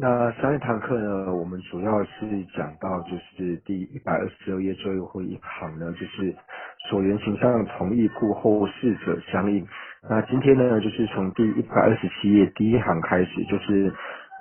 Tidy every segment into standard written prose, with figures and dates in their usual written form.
那上一堂课呢，我们主要是讲到就是第122页最后一行呢，就是所言形象同义故后事者相应。那今天呢，就是从第127页第一行开始，就是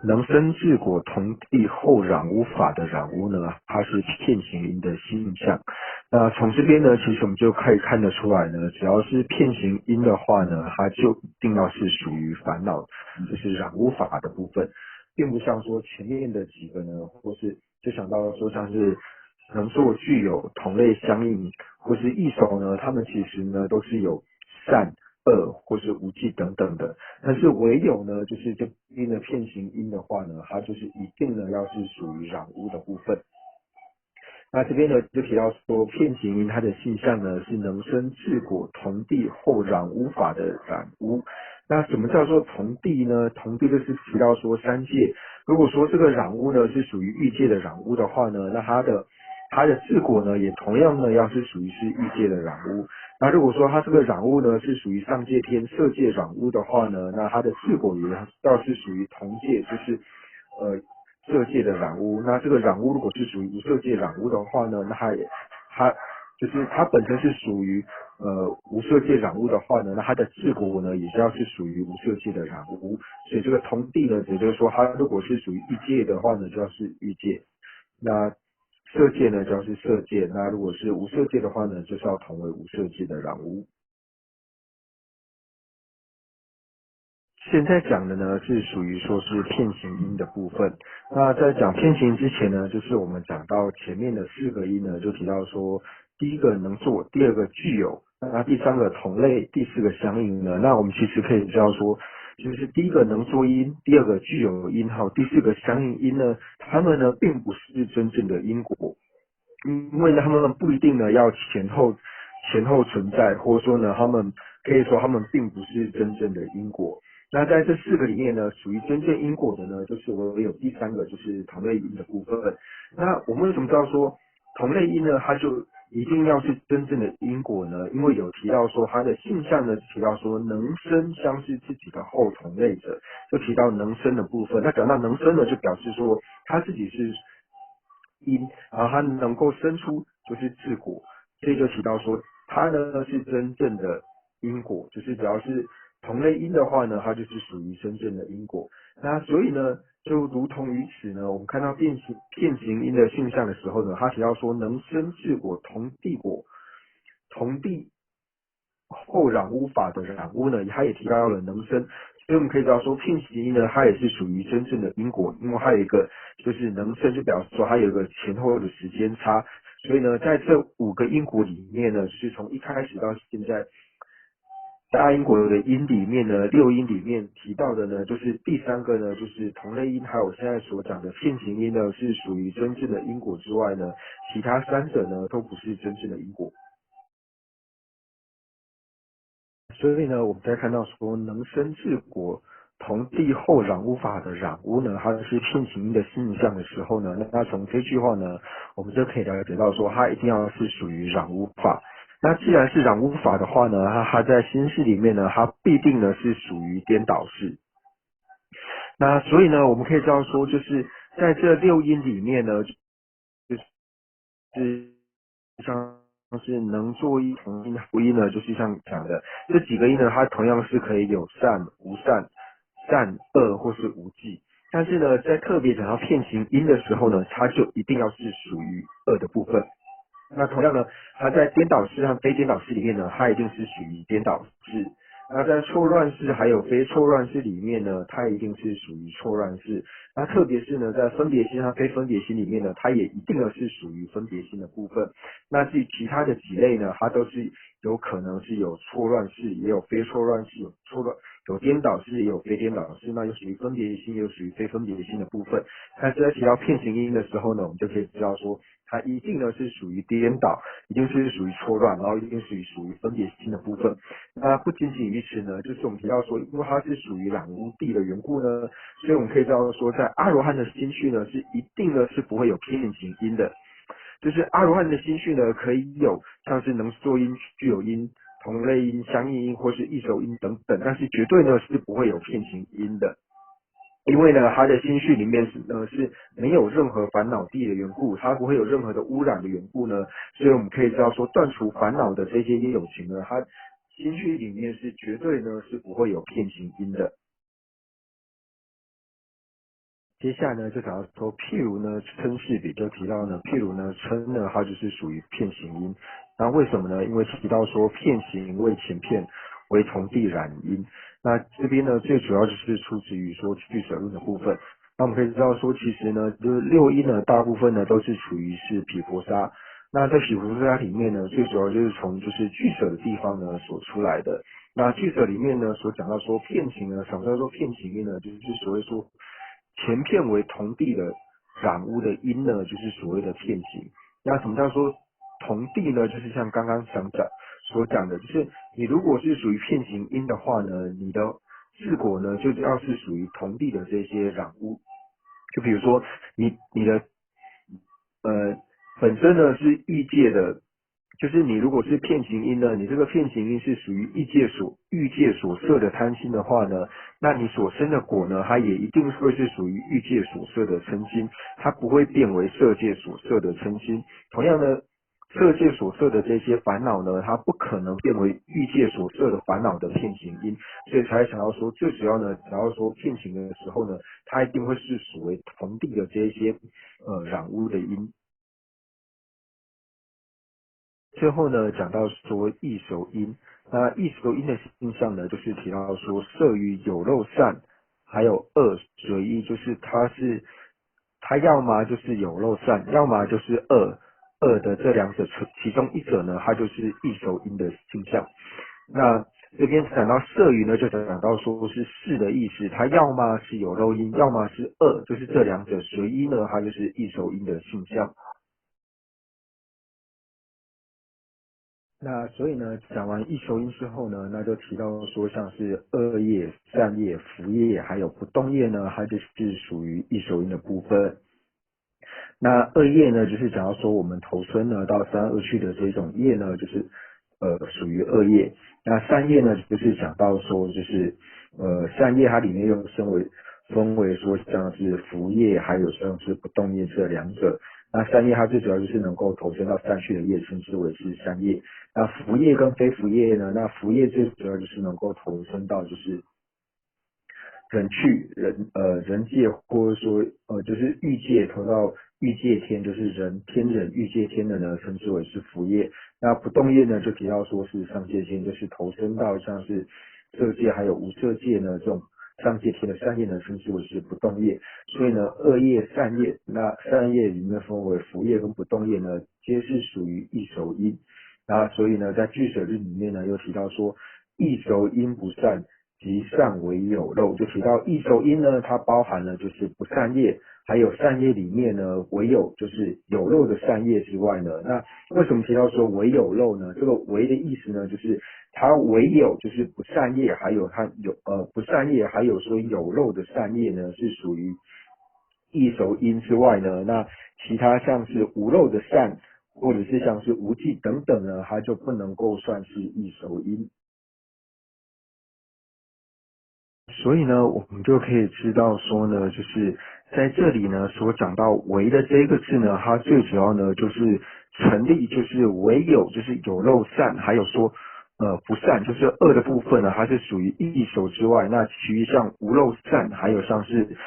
能生治果同地后攘污法的攘污呢，它是片形音的性象。那从这边呢，其实我们就可以看得出来呢，只要是片形音的话呢，它就一定要是属于烦恼，就是攘污法的部分。并不像说前面的几个呢，或是就想到说像是能作具有同类相应，或是异熟呢，他们其实呢都是有善恶或是无记等等的，但是唯有呢就是这边的片形音的话呢，它就是一定呢要是属于攘污的部分。那这边呢就提到说片形音它的性相呢是能生治果同地后攘污法的攘污。那什么叫做同地呢？同地就是提到说三界，如果说这个攘污呢是属于欲界的攘污的话呢，那它的治果呢也同样呢要是属于是欲界的攘污。那如果说它这个攘污呢是属于上界天色界攘污的话呢，那它的治果也要是属于同界，就是色界的染污。那这个染污如果是属于无色界染污的话呢，那它就是它本身是属于无色界染污的话呢，那它的治果呢也是要是属于无色界的染污。所以这个同地呢，也就是说它如果是属于欲界的话呢，就要是欲界。那色界呢就要是色界，那如果是无色界的话呢，就是要同为无色界的染污。现在讲的呢是属于说是片形音的部分。那在讲片形之前呢，就是我们讲到前面的四个音呢，就提到说，第一个能做，第二个具有，那第三个同类，第四个相应呢。那我们其实可以知道说，就是第一个能做音，第二个具有音，还有第四个相应音呢，它们呢并不是真正的因果，因为呢他们不一定呢要前后存在，或者说呢他们可以说他们并不是真正的因果。那在这四个里面呢，属于真正因果的呢，就是我有第三个，就是同类因的部分。那我们为什么知道说同类因呢，它就一定要是真正的因果呢？因为有提到说它的性相呢，提到说能生相是自己的后同类者，就提到能生的部分。那讲到能生呢，就表示说他自己是因，然后它能够生出就是治果，所以就提到说它呢是真正的因果，就是只要是同类因的话呢，它就是属于真正的因果。那所以呢，就如同于此呢，我们看到变形因的现象的时候呢，它提到说能生治果同地果，同地后攘污法的攘污呢，它也提到了能生，所以我们可以知道说片形因呢，它也是属于真正的因果，因为它有一个就是能生，就表示说它有一个前后的时间差，所以呢，在这五个因果里面呢，是从一开始到现在，大因果的因里面呢，六因里面提到的呢，就是第三个呢，就是同类因，还有现在所讲的片形因呢，是属于真正的因果之外呢，其他三者呢，都不是真正的因果。所以呢，我们在看到说能生治果同地后攘污法的攘污呢，它是片形音的性象的时候呢，那从这句话呢，我们就可以了解到说，它一定要是属于攘污法。那既然是攘污法的话呢，它在心事里面呢，它必定呢是属于颠倒式。那所以呢，我们可以这样说，就是在这六音里面呢，就是像是能作一同音不一呢，就是像讲的这几个音呢，它同样是可以有善、无善、善恶或是无忌。但是呢，在特别讲到片形音的时候呢，它就一定要是属于恶的部分。那同样呢，它在颠倒式和非颠倒式里面呢，它一定是属于颠倒式。那在错乱式还有非错乱式里面呢，它一定是属于错乱式。那特别是呢，在分别心和非分别心里面呢，它也一定呢是属于分别心的部分。那至于其他的几类呢，它都是有可能是有错乱式，也有非错乱式，有颠倒式，也有非颠倒式，那又属于分别心，又属于非分别心的部分。但是在提到片形音的时候呢，我们就可以知道说，它一定呢是属于颠倒，一定是属于错乱，然后一定是属于分别心的部分。那不仅仅于此呢，就是我们提到说，因为它是属于染污地的缘故呢，所以我们可以知道说，在阿罗汉的心绪呢，是一定呢是不会有片形音的。就是阿罗汉的心绪呢，可以有像是能作音、具有音、同类音、相应音或是异熟音等等，但是绝对呢是不会有片形音的。因为呢，它的心绪里面是没有任何烦恼地的缘故，它不会有任何的污染的缘故呢，所以我们可以知道说，断除烦恼的这些业有情呢，它心绪里面是绝对呢是不会有遍行因的。接下来呢，就讲到说，譬如呢，称是比就提到呢，譬如呢，称呢，它就是属于片形音。那为什么呢？因为提到说，片形为前片，为同地染音。那这边呢，最主要就是出自于说俱舍论的部分。那我们可以知道说，其实呢，就是六音呢，大部分呢都是属于是毗婆沙。那在毗婆沙里面呢，最主要就是从就是俱舍的地方呢所出来的。那俱舍里面呢，所讲到说片形呢，什么叫做片形音呢？就是所谓说前片为同地的染污的音呢，就是所谓的片形。那什么叫做同地呢？就是像刚刚所讲的，就是你如果是属于片形音的话呢，你的治果呢，就要是属于同地的这些染污。就比如说你的本身呢是欲界的，就是你如果是片形音呢，你这个片形音是属于欲界所摄的贪心的话呢，那你所生的果呢，它也一定会是属于欲界所摄的嗔心，它不会变为色界所摄的嗔心。同样呢，色界所摄的这些烦恼呢，它不可能变为欲界所摄的烦恼的片形因，所以才想要说，最主要呢，想要说片形的时候呢，它一定会是属为同地的这一些染污的因。最后呢，讲到说异熟因，那异熟因的性相呢，就是提到说摄于有漏善，还有恶随意，就是它要么就是有漏善，要么就是恶的这两者其中一者呢，它就是异熟因的性相。那这边讲到摄于呢，就讲到说是是的意思，它要么是有漏因，要么是恶，就是这两者随一呢，它就是异熟因的性相。那所以呢，讲完一修因之后呢，那就提到说像是恶业、善业、福业，还有不动业呢，它就是属于一修因的部分。那恶业呢，就是讲到说我们投生呢到三恶趣的这种业呢，就是属于恶业。那善业呢，就是讲到说就是善业它里面又分为说像是福业，还有像是不动业这两者。那善业它最主要就是能够投身到善趣的业，称之为是善业。那福业跟非福业呢？那福业最主要就是能够投身到就是人界，或者说就是欲界，投到欲界天，就是天人欲界天的呢，称之为是福业。那不动业呢，就提到说是上界天，就是投身到像是色界还有无色界呢这种上界天的善业呢，称之为是不动业。所以呢，恶业、善业，那善业里面分为福业跟不动业呢，皆是属于一手因。那所以呢，在俱舍论里面呢，又提到说，一手因不善，即善为有漏，就提到一手因呢，它包含了就是不善业，还有善业里面呢，唯有就是有漏的善业之外呢，那为什么提到说唯有漏呢？这个唯的意思呢，就是它唯有就是不善业，还有它不善业，还有说有漏的善业呢，是属于一手因之外呢，那其他像是无漏的善，或者是像是无记等等呢，它就不能够算是一手因。所以呢，我们就可以知道说呢，就是在这里呢所讲到唯的这个字呢，它最主要呢就是成立，就是唯有就是有漏善，还有说不善，就是恶的部分呢，它是属于一手之外，那其余像无漏善，还有像是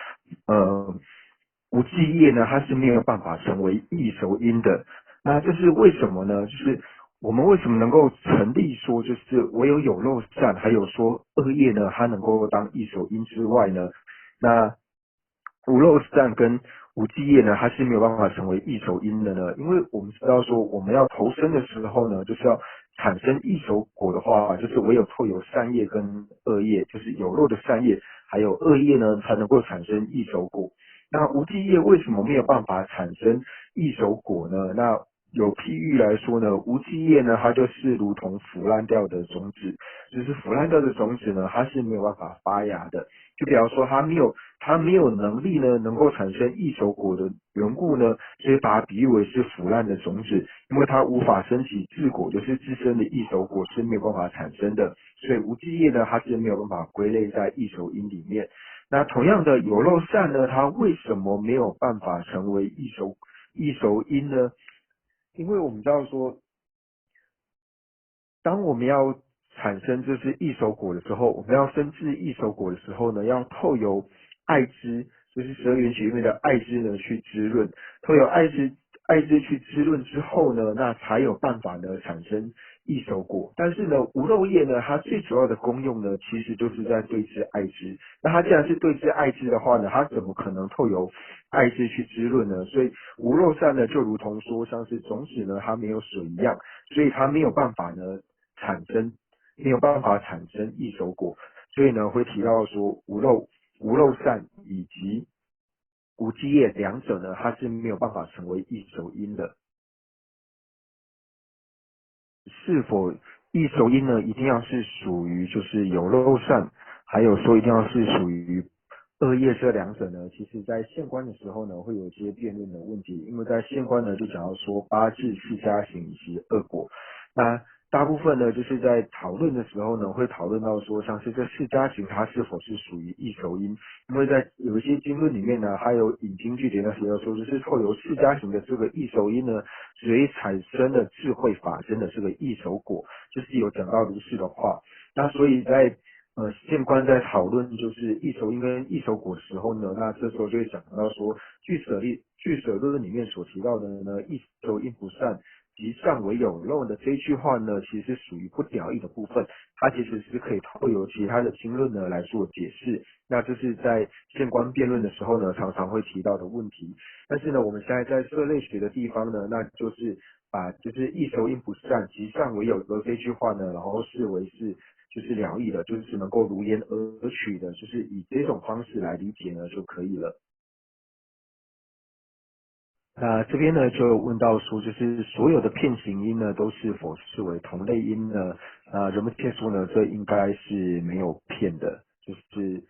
呃无记业呢，它是没有办法成为一手因的。那这是为什么呢？就是我们为什么能够成立说，就是唯有有漏善，还有说恶业呢，它能够当一手因之外呢，那无漏善跟无记业呢，它是没有办法成为一手因的呢？因为我们知道说，我们要投生的时候呢，就是要产生一手果的话，就是唯有透有善业跟恶业，就是有漏的善业还有恶业呢，才能够产生一手果。那无记业为什么没有办法产生一手果呢？那有譬喻来说呢，无记业呢，它就是如同腐烂掉的种子，就是腐烂掉的种子呢，它是没有办法发芽的。就比方说，它没有能力呢，能够产生一手果的缘故呢，所以把它比喻为是腐烂的种子，因为它无法升起自果，就是自身的一手果是没有办法产生的，所以无记业呢，它是没有办法归类在一手因里面。那同样的有漏散呢，它为什么没有办法成为异熟音呢？因为我们知道说，当我们要产生就是异熟果的时候，我们要生制异熟果的时候呢，要透由艾枝，就是十二缘起里面的艾枝呢去滋润，透由艾枝去滋润之后呢，那才有办法呢产生异熟果。但是呢，无漏叶呢，它最主要的功用呢，其实就是在对治艾枝。那它既然是对治艾枝的话呢，它怎么可能透由艾枝去滋润呢？所以无漏散呢，就如同说像是种子呢，它没有水一样，所以它没有办法呢没有办法产生异熟果，所以呢会提到说无漏散以及无基叶两者呢，它是没有办法成为异熟因的。是否异熟因呢？一定要是属于就是有漏散，还有说一定要是属于二叶这两者呢？其实在县官的时候呢，会有一些辩论的问题，因为在县官呢就讲到说八字四加行以及二果，那大部分呢就是在讨论的时候呢，会讨论到说像是这四加行它是否是属于异熟因，因为在有一些经论里面呢，还有引经据典的时候说，就是透由四加行的这个异熟因呢。所以产生了智慧法身的这个异熟果，就是有讲到如是的话。那所以在县官在讨论就是异熟因跟异熟果的时候呢，那这时候就会讲到说俱舍论里面所提到的呢，异熟因不善，即善为有漏的这一句话呢，其实是属于不表意的部分，它其实是可以透由其他的经论呢来做解释。那这是在县官辩论的时候呢，常常会提到的问题。但是呢，我们现在在社类学的地方呢，那就是把就是一熟因不善，其上为有的这句话呢，然后视为是就是了义的，就是能够如言而取的，就是以这种方式来理解呢就可以了。那这边呢就问到说，就是所有的片形音呢都是否视为同类音呢？人们切说呢，这应该是没有片的，就是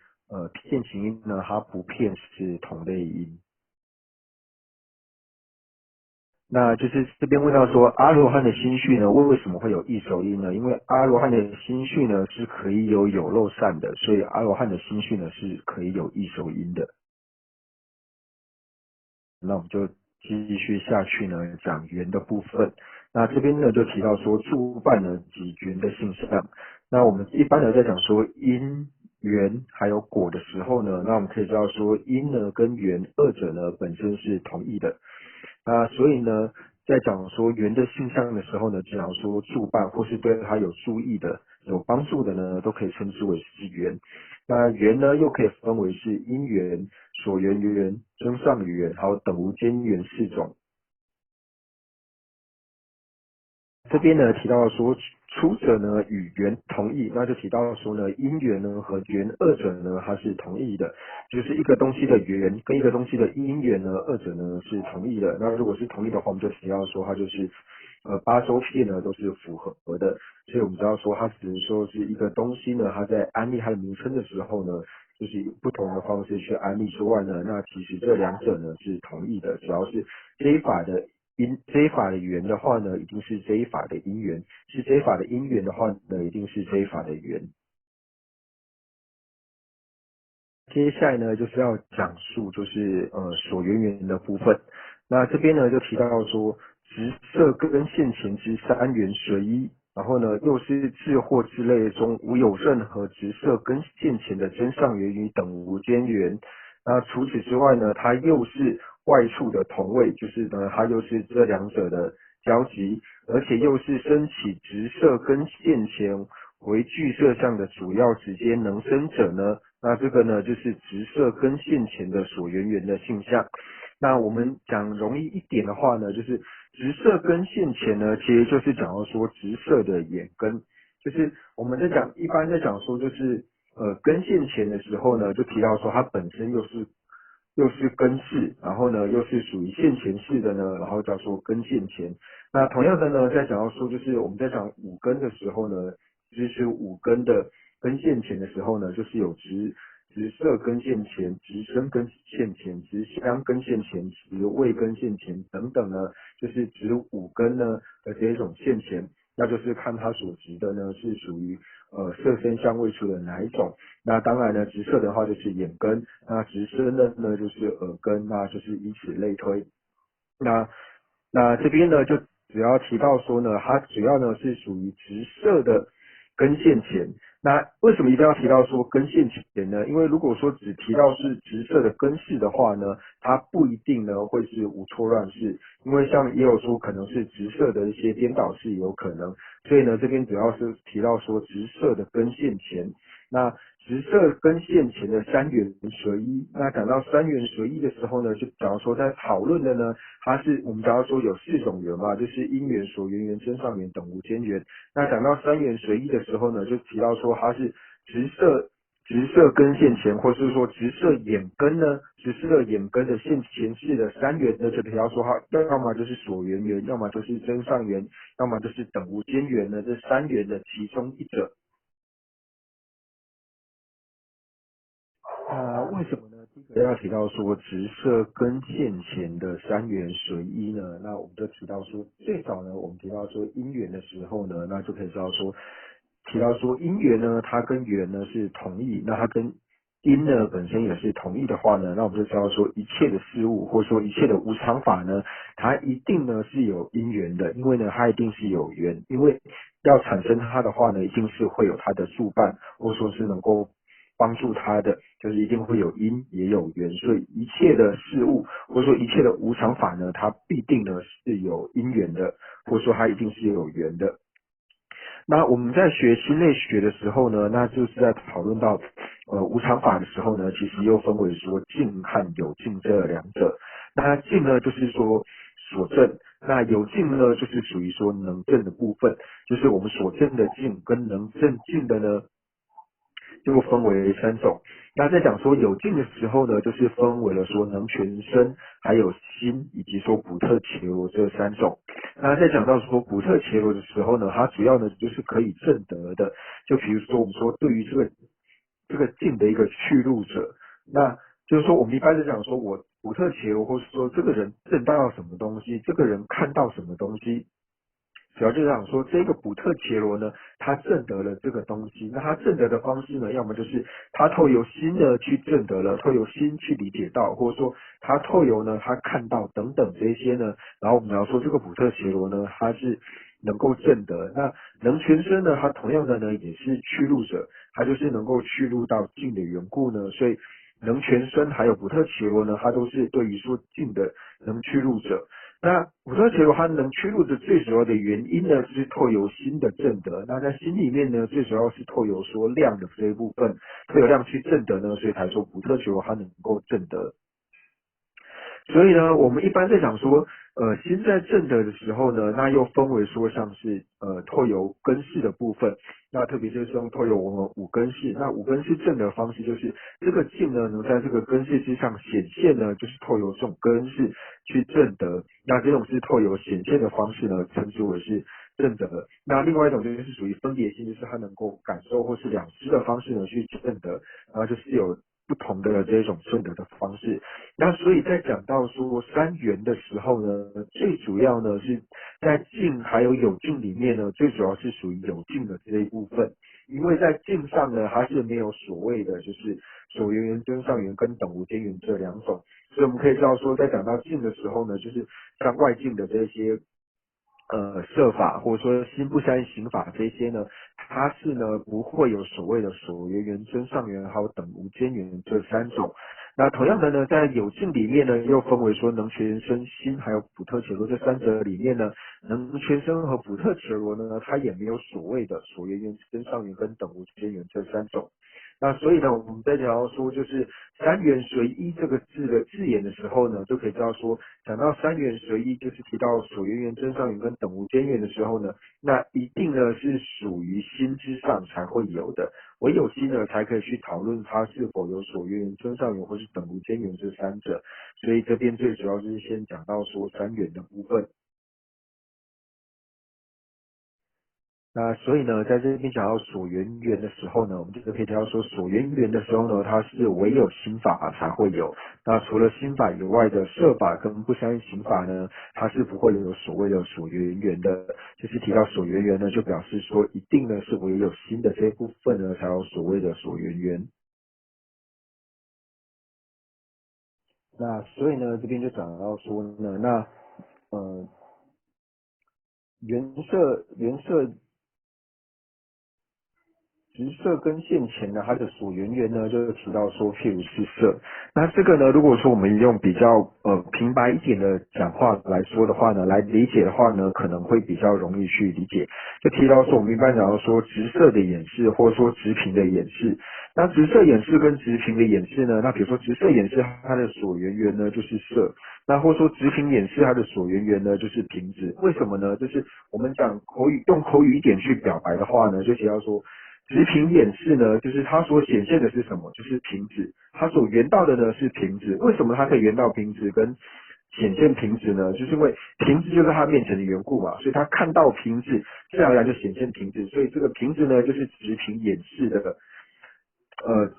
片形音呢它不片是同类音。那就是这边问到说，阿罗汉的心绪呢，为什么会有异熟音呢？因为阿罗汉的心绪呢是可以有漏散的，所以阿罗汉的心绪呢是可以有异熟音的。那我们就继续下去呢，讲缘的部分。那这边呢就提到说，触伴呢及缘的性相。那我们一般呢在讲说因缘还有果的时候呢，那我们可以知道说因呢跟缘二者呢本身是同义的。那所以呢，在讲说缘的性相的时候呢，只要说助伴或是对它有助益的、有帮助的呢，都可以称之为是缘。那缘呢，又可以分为是因缘、所缘缘、增上缘，还有等无间缘四种。这边呢提到说，出者呢与缘同义，那就提到说呢，因缘呢和缘二者呢它是同义的，就是一个东西的缘跟一个东西的因缘呢，二者呢是同义的。那如果是同义的话，我们就提到说它就是八周片呢都是符合的，所以我们知道说它只是说是一个东西呢，它在安利它的名称的时候呢，就是以不同的方式去安利之外呢，那其实这两者呢是同义的，只要是这一法的这一法的缘的话呢，一定是这一法的因缘；是这一法的因缘的话呢，一定是这一法的缘。接下来呢，就是要讲述就是所缘缘的部分。那这边呢就提到说，直色跟现前之三缘随一，然后呢又是智惑之类中无有任何直色跟现前的真上缘与等无间缘。那除此之外呢，它又是外处的同位，就是呢它又是这两者的交集，而且又是升起直色跟现前为具色相的主要直接能生者呢，那这个呢就是直色跟现前的所缘缘的性相。那我们讲容易一点的话呢，就是直色跟现前呢，其实就是讲到说直色的眼根，就是我们在讲一般在讲说就是根现前的时候呢，就提到说它本身又是根式，然后呢又是属于现前式的呢，然后叫做根现前。那同样的呢，在讲到说就是我们在讲五根的时候呢，就是五根的根现前的时候呢，就是有直色根现前、直身根现前、直香根现前、直味根现前等等呢，就是指五根呢的这一种现前。那就是看它所值的呢是属于色身相位数的哪一种。那当然呢，直色的话就是眼根，那直深的呢就是耳根，那就是以此类推。那这边呢，就只要提到说呢，它主要呢是属于直射的根线前。那为什么一定要提到说根线前呢？因为如果说只提到是直射的根式的话呢，它不一定呢会是无错乱式，因为像也有说可能是直射的一些颠倒式也有可能，所以呢这边主要是提到说直射的根线前。那直射跟线前的三元随一，那讲到三元随一的时候呢，就假如说在讨论的呢，它是我们假如说有四种元嘛，就是因缘、所缘缘、真上缘等无间缘。那讲到三元随一的时候呢，就提到说它是直射根线前，或是说直射眼根呢，直射眼根的线前式的三元呢，就提到说它要么就是所缘缘，要么就是真上缘，要么就是等无间缘呢，这三元的其中一者。为什么呢？第一个要提到说直射跟线前的三元随一呢？那我们就提到说，最早呢，我们提到说因缘的时候呢，那就可以知道说，提到说因缘呢，它跟缘呢是同义，那它跟因呢本身也是同义的话呢，那我们就知道说一切的事物或者说一切的无常法呢，它一定呢是有因缘的，因为呢它一定是有缘，因为要产生它的话呢，一定是会有它的助伴，或者说是能够帮助它的，就是一定会有因也有缘，所以一切的事物或者说一切的无常法呢，它必定呢是有因缘的，或者说它一定是有缘的。那我们在学心类学的时候呢，那就是在讨论到无常法的时候呢，其实又分为说静和有静这两者。那静呢，就是说所证；那有静呢，就是属于说能证的部分，就是我们所证的静跟能证静的呢，就分为三种。那在讲说有境的时候呢，就是分为了说能全身、还有心以及说补特伽罗这三种。那在讲到说补特伽罗的时候呢，它主要呢就是可以证得的。就比如说我们说对于这个境的一个去路者，那就是说我们一般是讲说我补特伽罗，或是说这个人证到什么东西，这个人看到什么东西，主要就是想说，这个补特伽罗呢，他证得了这个东西，那他证得的方式呢，要么就是他透由心呢去证得了，透由心去理解到，或者说他透由呢他看到等等这些呢，然后我们要说这个补特伽罗呢，他是能够证得，那能全身呢，它同样的呢也是去路者，它就是能够去路到境的缘故呢，所以能全身还有补特伽罗呢，它都是对于说境的能去路者。那补特伽罗它能驱入的最主要的原因呢，就是透由心的正德。那在心里面呢，最主要是透由说量的这一部分，透由量去正德呢，所以才说补特伽罗它能够正德。所以呢，我们一般在讲说，心在正德的时候呢，那又分为说像是透由根式的部分，那特别就是用透由我们五根式，那五根式正的方式就是这个境呢能在这个根式之上显现呢，就是透由这种根式去正德，那这种是透由显现的方式呢，称之为是正德。那另外一种就是属于分别心，就是它能够感受或是两知的方式呢去正德，然后就是有不同的这种正德的方式。那所以在讲到说三元的时候呢，最主要呢是在静还有有静里面呢，最主要是属于有静的这一部分，因为在静上呢，它是没有所谓的就是所缘缘、真上缘跟等无间缘这两种，所以我们可以知道说，在讲到静的时候呢，就是像外境的这些设法或者说心不相应刑法这些呢，它是呢不会有所谓的所缘缘、真上缘还有等无间缘这三种。那同样的呢，在有境里面呢，又分为说能全身心还有补特伽罗这三者里面呢，能全身和补特伽罗呢，它也没有所谓的所缘缘、真上缘跟等无间缘这三种。那所以呢，我们在讲到说就是三元随一这个字的字眼的时候呢，就可以知道说，讲到三元随一，就是提到所缘缘、真上缘跟等无间缘的时候呢，那一定呢是属于心之上才会有的，唯有心呢才可以去讨论它是否有所缘缘、真上缘或是等无间缘这三者。所以这边最主要就是先讲到说三元的部分。那所以呢，在这边讲到所缘缘的时候呢，我们就可以提到说，所缘缘的时候呢，它是唯有心法才会有。那除了心法以外的摄法跟不相应刑法呢，它是不会有所谓的所缘缘的。就是提到所缘缘呢，就表示说一定呢是唯有心的这一部分呢，才有所谓的所缘缘。那所以呢，这边就讲到说呢，那原色直射跟线前呢，它的所缘缘呢，就提到说，譬如是色。那这个呢，如果说我们用比较平白一点的讲话来说的话呢，来理解的话呢，可能会比较容易去理解。就提到说，我们一般讲到说直射的演示，或者说直屏的演示。那直射演示跟直屏的演示呢，那比如说直射演示它的所缘缘呢就是色，那或者说直屏演示它的所缘缘呢就是屏子。为什么呢？就是我们讲用口语一点去表白的话呢，就提到说。直屏演示呢，就是它所显现的是什么？就是瓶子，它所圆到的呢是瓶子。为什么它可以圆到瓶子跟显现瓶子呢？就是因为瓶子就在它面前的缘故嘛，所以它看到瓶子，自然而然就显现瓶子。所以这个瓶子呢，就是直屏演示的，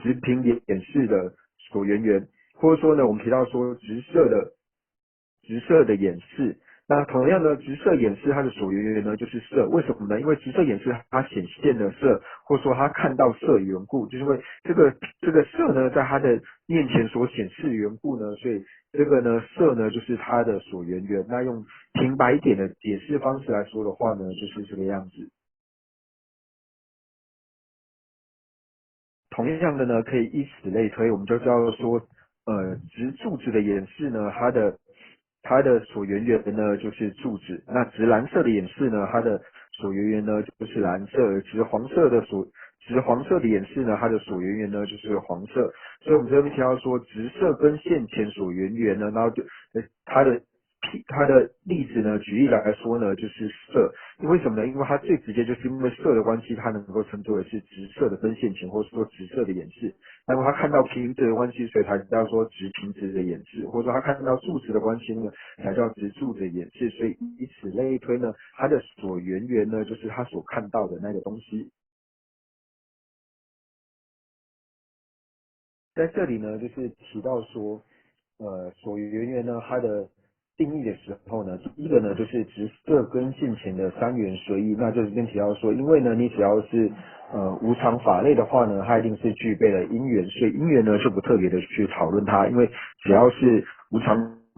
直屏演示的所缘缘，或者说呢，我们提到说直射的演示。那同样呢，直射演示它的所缘缘呢就是色，为什么呢？因为直射演示它显现的色，或者说它看到色的缘故，就是因为这个色呢在它的面前所显示的缘故呢，所以这个呢色呢就是它的所缘缘。那用平白一点的解释方式来说的话呢，就是这个样子。同样的呢，可以以此类推，我们就知道说，直柱子的演示呢，它的所缘缘呢就是柱子，那直蓝色的演示呢，它的所缘缘呢就是蓝色，而直黄色的演示呢，它的所缘缘呢就是黄色。所以我们这边提到说，直色跟线前所缘缘呢，然后就它的例子呢，举例来说呢，就是色。因为什么呢？因为它最直接就是因为色的关系，它能够称之为是直色的分线前，或者说直色的演示。那么他看到瓶子的关系，所以才叫说直瓶子的演示，或者说他看到柱子的关系呢，才叫直柱子的演示。所以以此类推呢，它的所缘缘呢，就是他所看到的那个东西。在这里呢，就是提到说，所缘缘呢，它的定义的时候呢，第一个呢就是直色跟现前的三元随意，那就是跟提到说，因为呢，你只要是无常法类的话呢，它一定是具备了因缘，所以因缘呢就不特别的去讨论它，因为只要是无常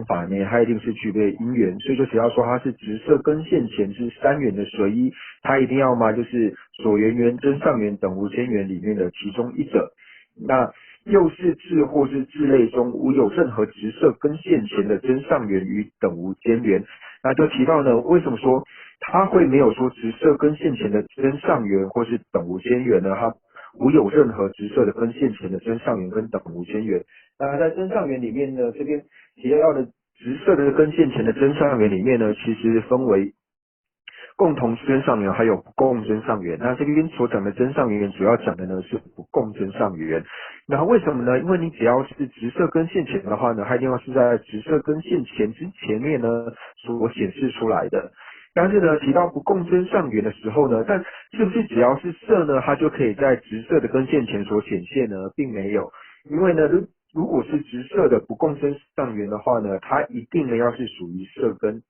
法呢，它一定是具备因缘，所以就只要说它是直色跟现前是三元的随一，它一定要嘛就是所缘缘、真上缘等无间缘里面的其中一者。那又是智或是智类中无有任何直色跟现前的真上缘与等无间缘，那就提到呢，为什么说它会没有说直色跟现前的真上缘或是等无间缘呢？它无有任何直色的跟现前的真上缘跟等无间缘。那在真上缘里面呢，这边提到的直色的跟现前的真上缘里面呢，其实分为共同真上缘还有不共真上缘。那这边所讲的真上缘，主要讲的呢是不共真上缘。那为什么呢？因为你只要是直色跟线前的话呢，它一定要是在直色跟线前之前面呢所显示出来的。但是呢，提到不共真上缘的时候呢，但是不是只要是色呢，它就可以在直色的跟线前所显现呢？并没有，因为呢，如果是直色的不共真上缘的话呢，它一定呢要是属于色根。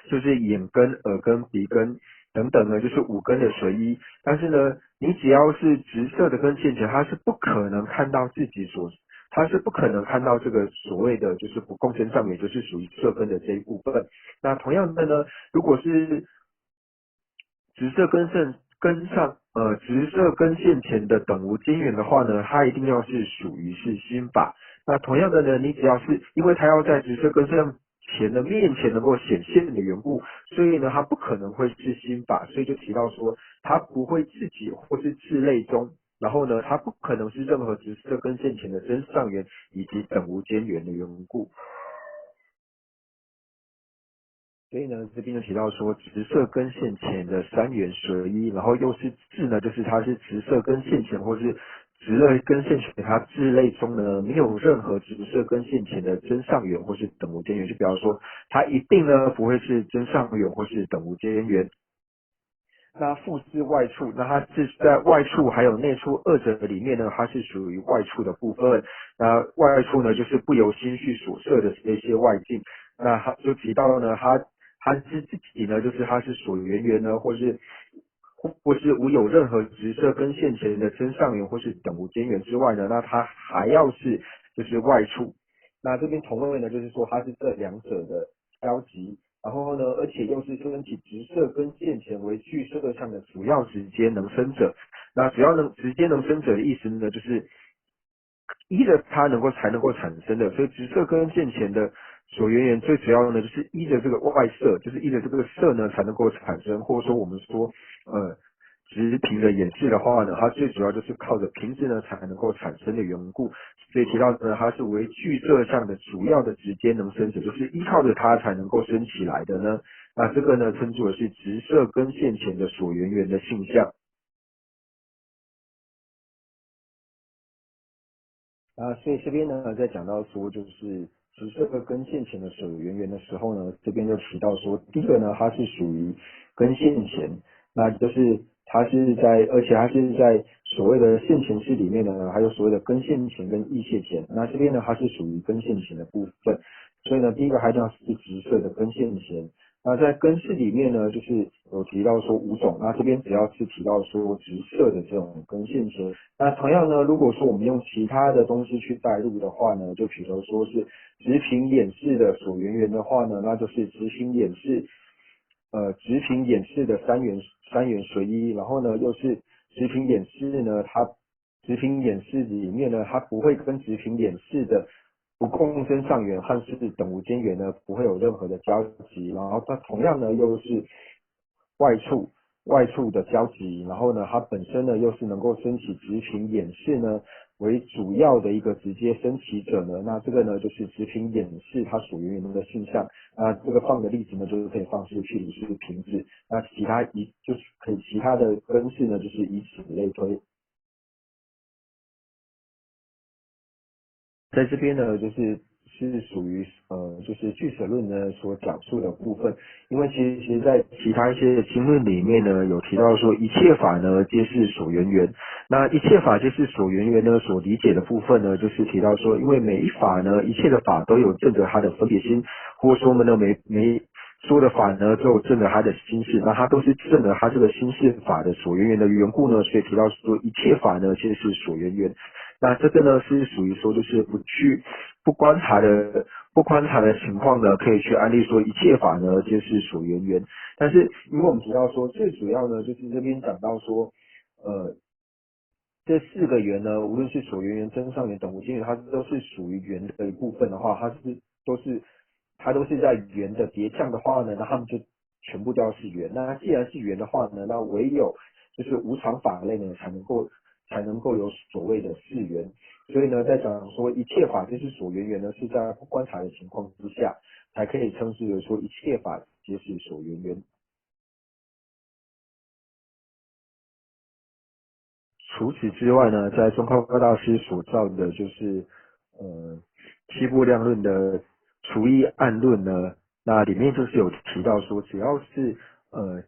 就是眼根、耳根、鼻根等等呢，就是五根的随一。但是呢，你只要是直色的跟线前，它是不可能看到自己它是不可能看到这个所谓的就是不共生上，也就是属于色根的这一部分。那同样的呢，如果是直色直色跟线前的等无间缘的话呢，它一定要是属于是心法。那同样的呢，你只要是因为它要在直色跟线前的面前能够显现的缘故，所以呢，它不可能会是心法，所以就提到说，它不会自己或是自类中，然后呢，它不可能是任何直色跟线前的真上缘以及等无间缘的缘故。所以呢，这边就提到说，直色跟线前的三元随一，然后又是智呢，就是它是直色跟线前，或是直类跟线前，它智类中呢没有任何直色跟线前的真上缘或是等无间缘，就比方说，它一定呢不会是真上缘或是等无间缘。那复是外触，那它是在外触还有内触二者里面呢，它是属于外触的部分。那外触呢，就是不由心绪所摄的这些外境。那他就提到了呢，他是自己呢，就是他是所缘缘呢，或是无有任何直射跟现前的真上缘或是等无间缘之外呢，那他还要是就是外触。那这边同位呢，就是说它是这两者的交集，然后呢，而且又是升起直射跟现前为具色相的主要直接能生者。那只要能直接能生者的意思呢，就是依着它才能够产生的，所以直射跟现前的所缘缘最主要呢，就是依着这个外色，就是依着这个色呢才能够产生，或者说我们说直屏的演示的话呢，它最主要就是靠着屏质呢才能够产生的缘故，所以提到呢，它是为具色相的主要的直接能生者，就是依靠着它才能够生起来的呢。那这个呢称作的是直色跟现前的所缘缘的性相。所以这边呢，在讲到说就是直射跟线前的所缘缘的时候呢，这边就提到说，第一个呢，它是属于跟线前，那就是而且它是在所谓的线前式里面呢，还有所谓的跟线前跟异线前，那这边呢，它是属于跟线前的部分，所以呢，第一个还要是直射的跟线前。那在根式里面呢，就是有提到说五种，那这边只要是提到说直射的这种根线前，那同样呢，如果说我们用其他的东西去带入的话呢，就比如说是直屏演示的所缘缘的话呢，那就是直屏演示的三元随一，然后呢又是直屏演示呢，直屏演示里面呢，它不会跟直屏演示的不共生上缘和是等无间缘呢不会有任何的交集，然后它同样呢又是外触外触的交集，然后呢它本身呢又是能够升起直屏演示呢为主要的一个直接升起者呢，那这个呢就是直屏演示它所缘缘的性相。那这个放的例子呢，就是可以放是譬如是瓶子，那就是可以其他的根式呢，就是以此类推。在这边呢，是属于就是俱舍论呢所讲述的部分，因为其实在其他一些经论里面呢，有提到说一切法呢皆是所缘缘，那一切法皆是所缘缘呢所理解的部分呢，就是提到说，因为每一法呢，一切的法都有证着它的分别心，或者说我们的每说的法呢，都有证着它的心事，那它都是证着它这个心事法的所缘缘的缘故呢，所以提到说一切法呢，皆是所缘缘。那这个呢是属于说就是不观察的不观察的情况呢，可以去安利说一切法呢就是所缘缘。但是因为我们提到说最主要呢就是这边讲到说，呃这四个缘呢，无论是所缘缘、真上缘、等无间缘，它都是属于缘的一部分的话，都是它都是在缘的叠相的话呢，那它们就全部都要是缘。那既然是缘的话呢，那唯有就是无常法类呢才能够有所谓的是缘。所以呢，在讲说一切法皆是所缘缘呢，是在不观察的情况之下，才可以称之为说一切法皆是所缘缘。除此之外呢，在中科高大师所造的就是七部量论的除一暗论呢，那里面就是有提到说，只要是呃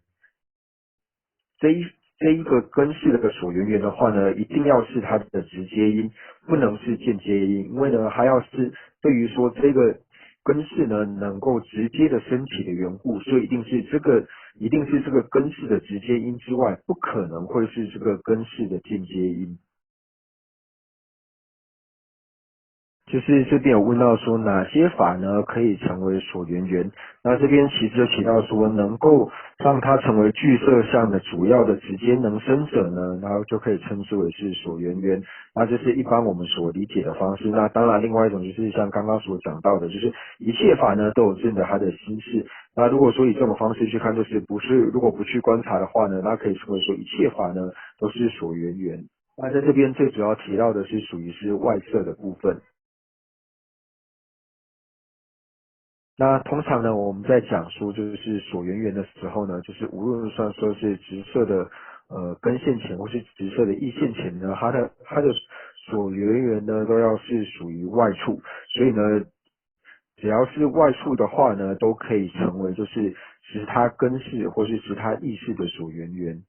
这一这一个根式的所缘缘的话呢，一定要是它的直接音，不能是间接音，因为呢，它要是对于说这个根式呢能够直接的升起的缘故，所以一定是这个根式的直接音之外，不可能会是这个根式的间接音。就是这边有问到说哪些法呢可以成为所缘缘？那这边其实就提到说，能够让它成为具色相的主要的直接能生者呢，然后就可以称之为是所缘缘。那这是一般我们所理解的方式。那当然，另外一种就是像刚刚所讲到的，就是一切法呢都有证着它的心事。那如果说以这种方式去看，如果不去观察的话呢，那可以称为说一切法呢都是所缘缘。那在这边最主要提到的是属于是外色的部分。那通常呢，我们在讲述就是所缘缘的时候呢，就是无论算说是直射的根线前或是直射的异线前呢，它的所缘缘呢都要是属于外处，所以呢，只要是外触的话呢，都可以成为就是使他根式或是使他意识的所缘缘。